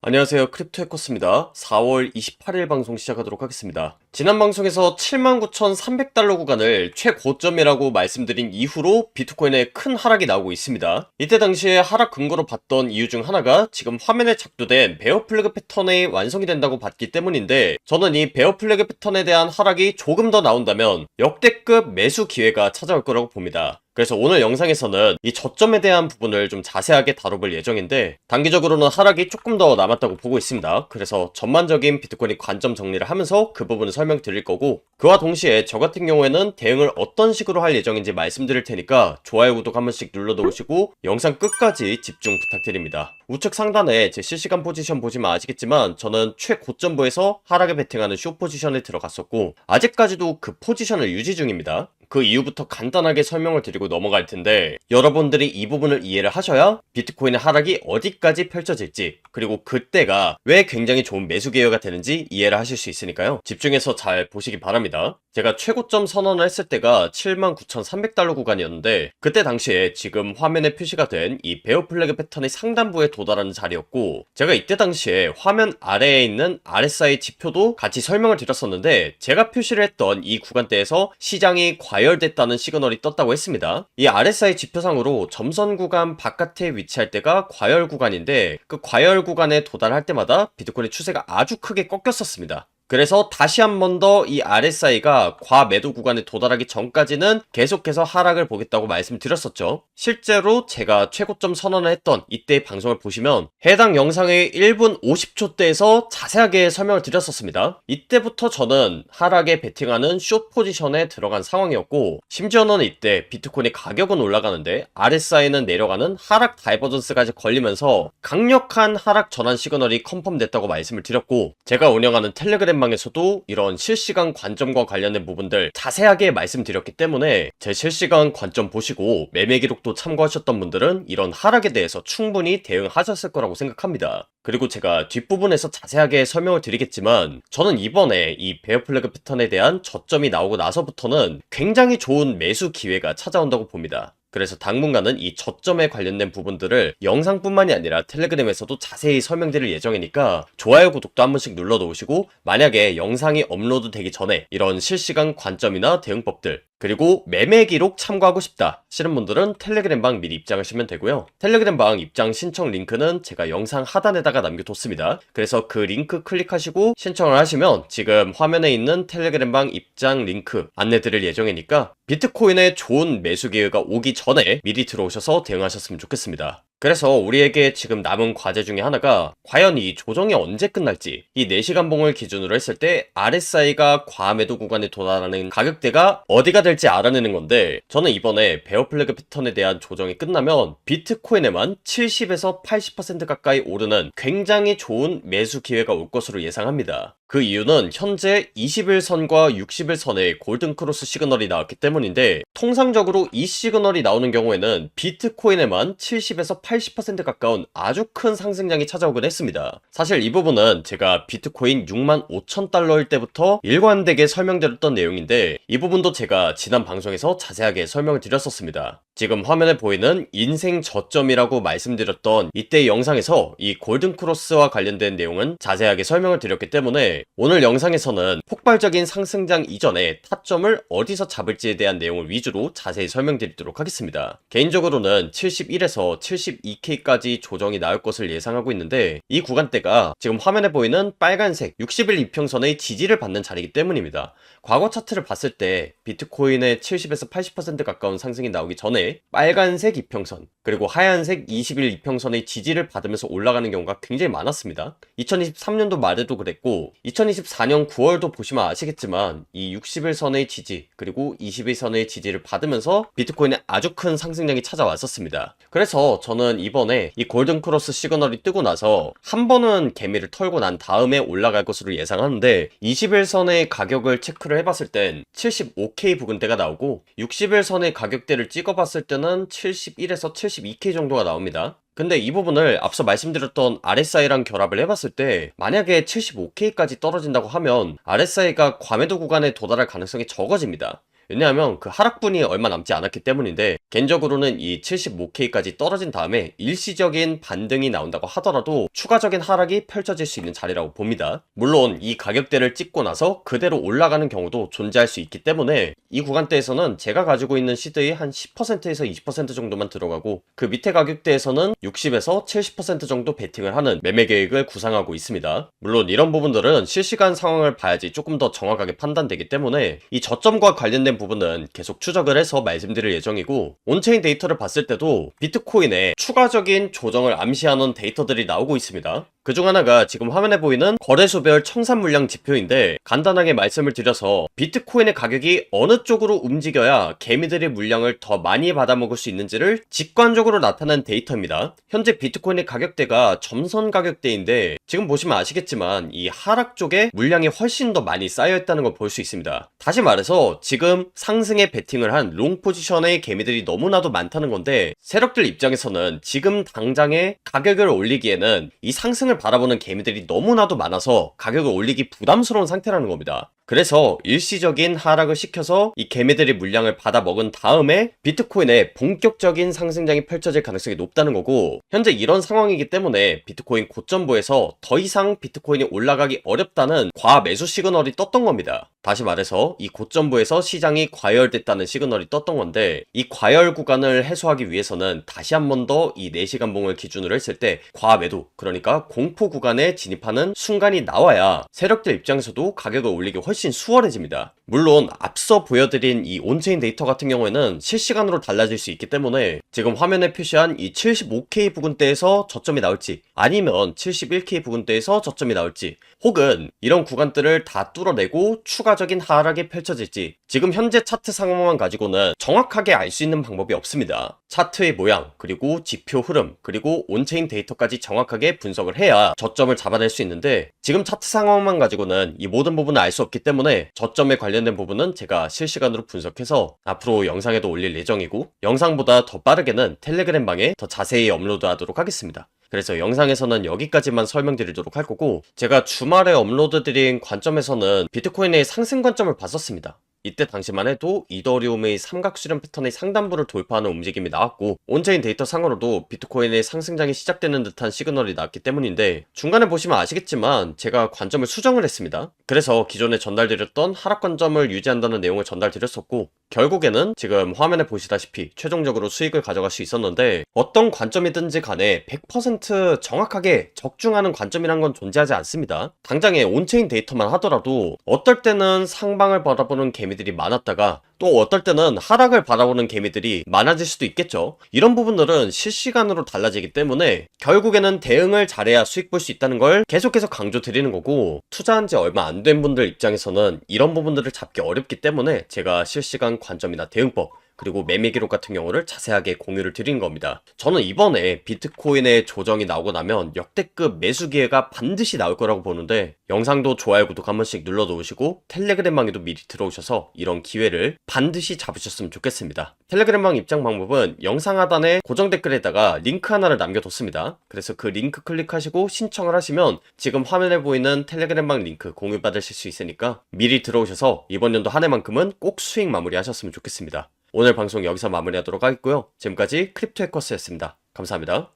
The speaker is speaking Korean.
안녕하세요. 크립토해커스입니다. 4월 28일 방송 시작하도록 하겠습니다. 지난 방송에서 79,300달러 구간을 최고점이라고 말씀드린 이후로 비트코인의 큰 하락이 나오고 있습니다. 이때 당시에 하락 근거로 봤던 이유 중 하나가 지금 화면에 작동된 베어 플래그 패턴이 완성이 된다고 봤기 때문인데, 저는 이 베어 플래그 패턴에 대한 하락이 조금 더 나온다면 역대급 매수 기회가 찾아올 거라고 봅니다. 그래서 오늘 영상에서는 이 저점에 대한 부분을 좀 자세하게 다뤄볼 예정인데, 단기적으로는 하락이 조금 더 남았다고 보고 있습니다. 그래서 전반적인 비트코인 관점 정리를 하면서 그 부분을 설명드릴 거고, 그와 동시에 저 같은 경우에는 대응을 어떤 식으로 할 예정인지 말씀드릴 테니까 좋아요, 구독 한 번씩 눌러놓으시고 영상 끝까지 집중 부탁드립니다. 우측 상단에 제 실시간 포지션 보시면 아시겠지만, 저는 최고점부에서 하락에 베팅하는 숏 포지션에 들어갔었고 아직까지도 그 포지션을 유지 중입니다. 그 이유부터 간단하게 설명을 드리고 넘어갈 텐데, 여러분들이 이 부분을 이해를 하셔야 비트코인의 하락이 어디까지 펼쳐질지, 그리고 그때가 왜 굉장히 좋은 매수 기회가 되는지 이해를 하실 수 있으니까요. 집중해서 잘 보시기 바랍니다. 제가 최고점 선언을 했을 때가 79,300달러 구간이었는데, 그때 당시에 지금 화면에 표시가 된 이 베어 플래그 패턴의 상단부에 도달하는 자리였고, 제가 이때 당시에 화면 아래에 있는 RSI 지표도 같이 설명을 드렸었는데, 제가 표시를 했던 이 구간대에서 시장이 과열됐다는 시그널이 떴다고 했습니다. 이 RSI 지표상으로 점선 구간 바깥에 위치할 때가 과열 구간인데, 그 과열 구간에 도달할 때마다 비트코인의 추세가 아주 크게 꺾였었습니다. 그래서 다시 한 번 더 이 RSI가 과매도 구간에 도달하기 전까지는 계속해서 하락을 보겠다고 말씀드렸었죠. 실제로 제가 최고점 선언을 했던 이때의 방송을 보시면 해당 영상의 1분 50초대에서 자세하게 설명을 드렸었습니다. 이때부터 저는 하락에 베팅하는 숏 포지션에 들어간 상황이었고, 심지어는 이때 비트코인의 가격은 올라가는데 RSI는 내려가는 하락 다이버전스까지 걸리면서 강력한 하락 전환 시그널이 컨펌됐다고 말씀을 드렸고, 제가 운영하는 텔레그램 방에서도 이런 실시간 관점과 관련된 부분들 자세하게 말씀드렸기 때문에, 제 실시간 관점 보시고 매매 기록도 참고하셨던 분들은 이런 하락에 대해서 충분히 대응하셨을 거라고 생각합니다. 그리고 제가 뒷부분에서 자세하게 설명을 드리겠지만, 저는 이번에 이 베어 플래그 패턴에 대한 저점이 나오고 나서부터는 굉장히 좋은 매수 기회가 찾아온다고 봅니다. 그래서 당분간은 이 저점에 관련된 부분들을 영상뿐만이 아니라 텔레그램에서도 자세히 설명드릴 예정이니까 좋아요, 구독도 한 번씩 눌러 놓으시고, 만약에 영상이 업로드 되기 전에 이런 실시간 관점이나 대응법들, 그리고 매매 기록 참고하고 싶다 하시는 분들은 텔레그램방 미리 입장하시면 되고요. 텔레그램방 입장 신청 링크는 제가 영상 하단에다가 남겨뒀습니다. 그래서 그 링크 클릭하시고 신청을 하시면 지금 화면에 있는 텔레그램방 입장 링크 안내드릴 예정이니까 비트코인의 좋은 매수 기회가 오기 전에 미리 들어오셔서 대응하셨으면 좋겠습니다. 그래서 우리에게 지금 남은 과제 중에 하나가, 과연 이 조정이 언제 끝날지, 이 4시간 봉을 기준으로 했을 때 RSI가 과매도 구간에 도달하는 가격대가 어디가 될지 알아내는 건데, 저는 이번에 베어 플래그 패턴에 대한 조정이 끝나면 비트코인에만 70에서 80% 가까이 오르는 굉장히 좋은 매수 기회가 올 것으로 예상합니다. 그 이유는 현재 21선과 60일선의 골든 크로스 시그널이 나왔기 때문인데, 통상적으로 이 시그널이 나오는 경우에는 비트코인에만 70에서 80% 가까운 아주 큰 상승량이 찾아오긴 했습니다. 사실 이 부분은 제가 비트코인 65,000달러일 때부터 일관되게 설명드렸던 내용인데, 이 부분도 제가 지난 방송에서 자세하게 설명을 드렸었습니다. 지금 화면에 보이는 인생 저점이라고 말씀드렸던 이때 영상에서 이 골든 크로스와 관련된 내용은 자세하게 설명을 드렸기 때문에, 오늘 영상에서는 폭발적인 상승장 이전에 타점을 어디서 잡을지에 대한 내용을 위주로 자세히 설명드리도록 하겠습니다. 개인적으로는 71에서 72K까지 조정이 나올 것을 예상하고 있는데, 이 구간대가 지금 화면에 보이는 빨간색 60일 이평선의 지지를 받는 자리이기 때문입니다. 과거 차트를 봤을 때 비트코인의 70에서 80% 가까운 상승이 나오기 전에 빨간색 이평선, 그리고 하얀색 20일 이평선의 지지를 받으면서 올라가는 경우가 굉장히 많았습니다. 2023년도 말에도 그랬고 2024년 9월도 보시면 아시겠지만, 이 60일선의 지지 그리고 20일선의 지지를 받으면서 비트코인에 아주 큰 상승량이 찾아왔었습니다. 그래서 저는 이번에 이 골든 크로스 시그널이 뜨고 나서 한 번은 개미를 털고 난 다음에 올라갈 것으로 예상하는데, 20일선의 가격을 체크를 해봤을 땐 75K 부근대가 나오고, 60일선의 가격대를 찍어봤을 때는 71에서 72K 정도가 나옵니다. 근데 이 부분을 앞서 말씀드렸던 RSI랑 결합을 해봤을 때, 만약에 75K까지 떨어진다고 하면 RSI가 과매도 구간에 도달할 가능성이 적어집니다. 왜냐하면 그 하락분이 얼마 남지 않았기 때문인데, 개인적으로는 이 75K까지 떨어진 다음에 일시적인 반등이 나온다고 하더라도 추가적인 하락이 펼쳐질 수 있는 자리라고 봅니다. 물론 이 가격대를 찍고 나서 그대로 올라가는 경우도 존재할 수 있기 때문에 이 구간대에서는 제가 가지고 있는 시드의 한 10%에서 20% 정도만 들어가고, 그 밑에 가격대에서는 60에서 70% 정도 베팅을 하는 매매 계획을 구상하고 있습니다. 물론 이런 부분들은 실시간 상황을 봐야지 조금 더 정확하게 판단되기 때문에 이 저점과 관련된 부분은 계속 추적을 해서 말씀드릴 예정이고, 온체인 데이터를 봤을 때도 비트코인에 추가적인 조정을 암시하는 데이터들이 나오고 있습니다. 그중 하나가 지금 화면에 보이는 거래소별 청산 물량 지표인데, 간단하게 말씀을 드려서 비트코인의 가격이 어느 쪽으로 움직여야 개미들의 물량을 더 많이 받아먹을 수 있는지를 직관적으로 나타낸 데이터입니다. 현재 비트코인의 가격대가 점선 가격대인데, 지금 보시면 아시겠지만 이 하락 쪽에 물량이 훨씬 더 많이 쌓여있다는 걸 볼 수 있습니다. 다시 말해서 지금 상승에 베팅을 한 롱 포지션의 개미들이 너무나도 많다는 건데, 세력들 입장에서는 지금 당장에 가격을 올리기에는 이 상승을 바라보는 개미들이 너무나도 많아서 가격을 올리기 부담스러운 상태라는 겁니다. 그래서 일시적인 하락을 시켜서 이 개미들이 물량을 받아 먹은 다음에 비트코인의 본격적인 상승장이 펼쳐질 가능성이 높다는 거고, 현재 이런 상황이기 때문에 비트코인 고점부에서 더 이상 비트코인이 올라가기 어렵다는 과매수 시그널이 떴던 겁니다. 다시 말해서 이 고점부에서 시장이 과열됐다는 시그널이 떴던 건데, 이 과열 구간을 해소하기 위해서는 다시 한 번 더 이 4시간 봉을 기준으로 했을 때 과매도, 그러니까 공포 구간에 진입하는 순간이 나와야 세력들 입장에서도 가격을 올리기 훨씬 수월해집니다. 물론 앞서 보여드린 이 온체인 데이터 같은 경우에는 실시간으로 달라질 수 있기 때문에 지금 화면에 표시한 이 75K 부근대에서 저점이 나올지, 아니면 71K 부근대에서 저점이 나올지, 혹은 이런 구간들을 다 뚫어내고 추가적인 하락이 펼쳐질지, 지금 현재 차트 상황만 가지고는 정확하게 알 수 있는 방법이 없습니다. 차트의 모양, 그리고 지표 흐름, 그리고 온체인 데이터까지 정확하게 분석을 해야 저점을 잡아낼 수 있는데, 지금 차트 상황만 가지고는 이 모든 부분을 알 수 없기 때문에 저점에 관련된 부분은 제가 실시간으로 분석해서 앞으로 영상에도 올릴 예정이고, 영상보다 더 빠르게는 텔레그램 방에 더 자세히 업로드하도록 하겠습니다. 그래서 영상에서는 여기까지만 설명드리도록 할 거고, 제가 주말에 업로드드린 관점에서는 비트코인의 상승 관점을 봤었습니다. 이때 당시만 해도 이더리움의 삼각수렴 패턴의 상단부를 돌파하는 움직임이 나왔고, 온체인 데이터 상으로도 비트코인의 상승장이 시작되는 듯한 시그널이 나왔기 때문인데, 중간에 보시면 아시겠지만 제가 관점을 수정을 했습니다. 그래서 기존에 전달드렸던 하락 관점을 유지한다는 내용을 전달드렸었고, 결국에는 지금 화면에 보시다시피 최종적으로 수익을 가져갈 수 있었는데, 어떤 관점이든지 간에 100% 정확하게 적중하는 관점이란 건 존재하지 않습니다. 당장에 온체인 데이터만 하더라도 어떨 때는 상방을 바라보는 개미들이 많았다가 또 어떨 때는 하락을 바라보는 개미들이 많아질 수도 있겠죠. 이런 부분들은 실시간으로 달라지기 때문에 결국에는 대응을 잘해야 수익 볼 수 있다는 걸 계속해서 강조드리는 거고, 투자한 지 얼마 안 된 분들 입장에서는 이런 부분들을 잡기 어렵기 때문에 제가 실시간 관점이나 대응법, 그리고 매매 기록 같은 경우를 자세하게 공유를 드린 겁니다. 저는 이번에 비트코인의 조정이 나오고 나면 역대급 매수 기회가 반드시 나올 거라고 보는데, 영상도 좋아요, 구독 한 번씩 눌러 놓으시고 텔레그램방에도 미리 들어오셔서 이런 기회를 반드시 잡으셨으면 좋겠습니다. 텔레그램방 입장 방법은 영상 하단에 고정 댓글에다가 링크 하나를 남겨뒀습니다. 그래서 그 링크 클릭하시고 신청을 하시면 지금 화면에 보이는 텔레그램방 링크 공유 받으실 수 있으니까 미리 들어오셔서 이번 연도 한 해만큼은 꼭 수익 마무리 하셨으면 좋겠습니다. 오늘 방송 여기서 마무리하도록 하겠고요. 지금까지 크립토 해커스였습니다. 감사합니다.